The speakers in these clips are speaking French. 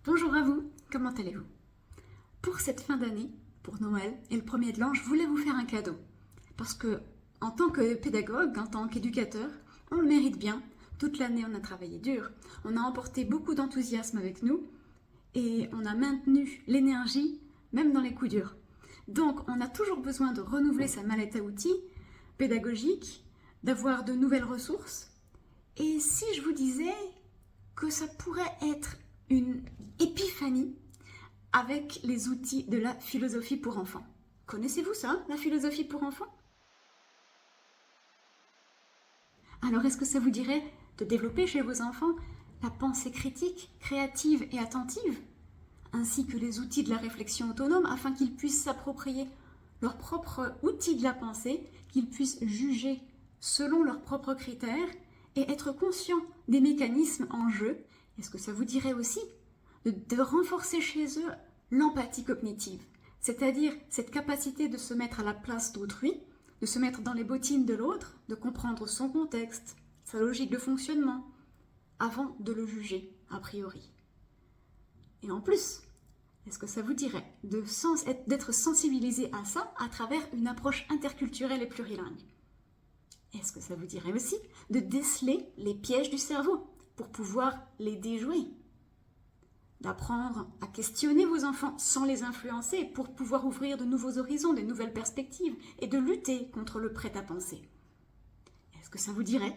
Bonjour à vous, comment allez-vous? Pour cette fin d'année, pour Noël et le premier de l'an, je voulais vous faire un cadeau. Parce que, en tant que pédagogue, en tant qu'éducateur, on le mérite bien. Toute l'année, on a travaillé dur, on a emporté beaucoup d'enthousiasme avec nous et on a maintenu l'énergie, même dans les coups durs. Donc, on a toujours besoin de renouveler sa mallette à outils pédagogique, d'avoir de nouvelles ressources. Et si je vous disais que ça pourrait être une épiphanie avec les outils de la philosophie pour enfants. Connaissez-vous ça, la philosophie pour enfants? Alors est-ce que ça vous dirait de développer chez vos enfants la pensée critique, créative et attentive, ainsi que les outils de la réflexion autonome afin qu'ils puissent s'approprier leurs propres outils de la pensée, qu'ils puissent juger selon leurs propres critères et être conscients des mécanismes en jeu? Est-ce que ça vous dirait aussi de renforcer chez eux l'empathie cognitive, c'est-à-dire cette capacité de se mettre à la place d'autrui, de se mettre dans les bottines de l'autre, de comprendre son contexte, sa logique de fonctionnement, avant de le juger a priori. Et en plus, est-ce que ça vous dirait d'être sensibilisé à ça à travers une approche interculturelle et plurilingue? Est-ce que ça vous dirait aussi de déceler les pièges du cerveau pour pouvoir les déjouer? D'apprendre à questionner vos enfants sans les influencer pour pouvoir ouvrir de nouveaux horizons, de nouvelles perspectives et de lutter contre le prêt-à-penser. Est-ce que ça vous dirait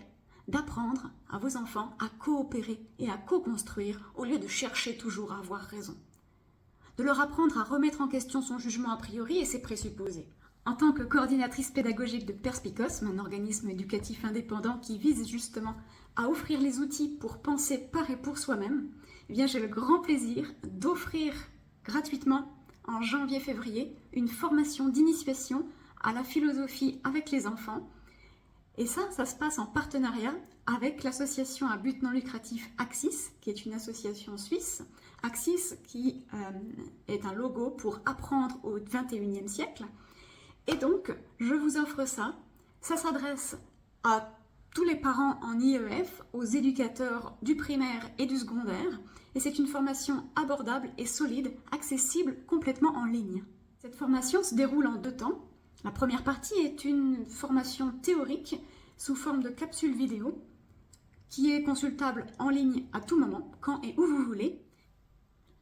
d'apprendre à vos enfants à coopérer et à co-construire au lieu de chercher toujours à avoir raison? De leur apprendre à remettre en question son jugement a priori et ses présupposés. En tant que coordinatrice pédagogique de Perspicosme, un organisme éducatif indépendant qui vise justement à offrir les outils pour penser par et pour soi-même, eh bien, j'ai le grand plaisir d'offrir gratuitement en janvier-février une formation d'initiation à la philosophie avec les enfants. Et ça se passe en partenariat avec l'association à but non lucratif Axis, qui est une association suisse. Axis qui est un logo pour apprendre au XXIe siècle. Et donc, je vous offre ça. Ça s'adresse à tous les parents en IEF, aux éducateurs du primaire et du secondaire. Et c'est une formation abordable et solide, accessible complètement en ligne. Cette formation se déroule en 2 temps. La première partie est une formation théorique sous forme de capsule vidéo qui est consultable en ligne à tout moment, quand et où vous voulez.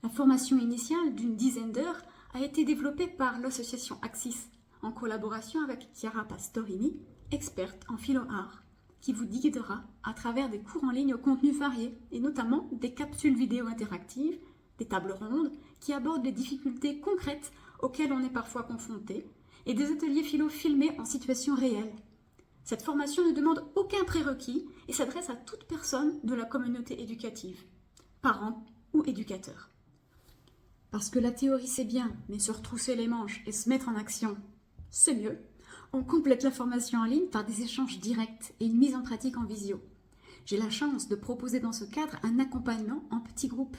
La formation initiale d'une dizaine d'heures a été développée par l'association Axis en collaboration avec Chiara Pastorini, experte en philo-art, qui vous guidera à travers des cours en ligne au contenu varié, et notamment des capsules vidéo interactives, des tables rondes qui abordent les difficultés concrètes auxquelles on est parfois confronté, et des ateliers philo filmés en situation réelle. Cette formation ne demande aucun prérequis et s'adresse à toute personne de la communauté éducative, parents ou éducateurs. Parce que la théorie c'est bien, mais se retrousser les manches et se mettre en action, c'est mieux. On complète la formation en ligne par des échanges directs et une mise en pratique en visio. J'ai la chance de proposer dans ce cadre un accompagnement en petits groupes.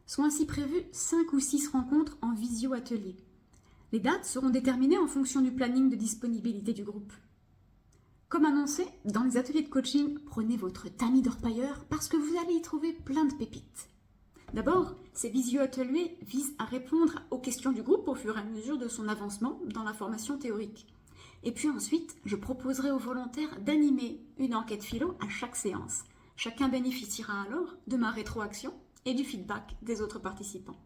Sont ainsi prévues 5 ou 6 rencontres en visio-atelier. Les dates seront déterminées en fonction du planning de disponibilité du groupe. Comme annoncé, dans les ateliers de coaching, prenez votre tamis d'orpailleur parce que vous allez y trouver plein de pépites. D'abord, ces visio-ateliers visent à répondre aux questions du groupe au fur et à mesure de son avancement dans la formation théorique. Et puis ensuite, je proposerai aux volontaires d'animer une enquête philo à chaque séance. Chacun bénéficiera alors de ma rétroaction et du feedback des autres participants.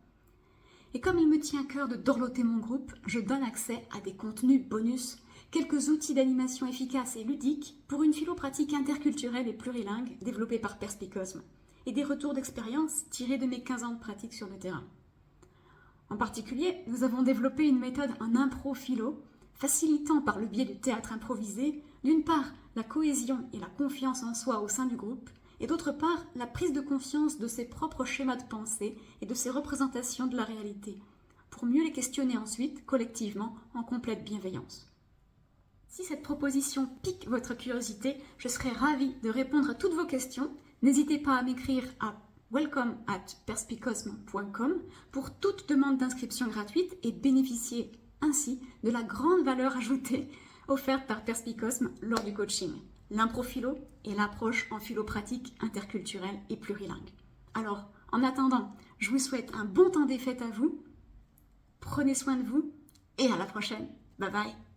Et comme il me tient à cœur de dorloter mon groupe, je donne accès à des contenus bonus, quelques outils d'animation efficaces et ludiques pour une philo-pratique interculturelle et plurilingue développée par Perspicosme, et des retours d'expérience tirés de mes 15 ans de pratique sur le terrain. En particulier, nous avons développé une méthode en impro-philo, facilitant par le biais du théâtre improvisé, d'une part la cohésion et la confiance en soi au sein du groupe, et d'autre part la prise de conscience de ses propres schémas de pensée et de ses représentations de la réalité, pour mieux les questionner ensuite, collectivement, en complète bienveillance. Si cette proposition pique votre curiosité, je serai ravie de répondre à toutes vos questions. N'hésitez pas à m'écrire à welcome@perspicosme.com pour toute demande d'inscription gratuite et bénéficier ainsi de la grande valeur ajoutée offerte par Perspicosme lors du coaching, l'impro-philo et l'approche en philo-pratique interculturelle et plurilingue. Alors, en attendant, Je vous souhaite un bon temps des fêtes à vous. Prenez soin de vous et à la prochaine. Bye bye.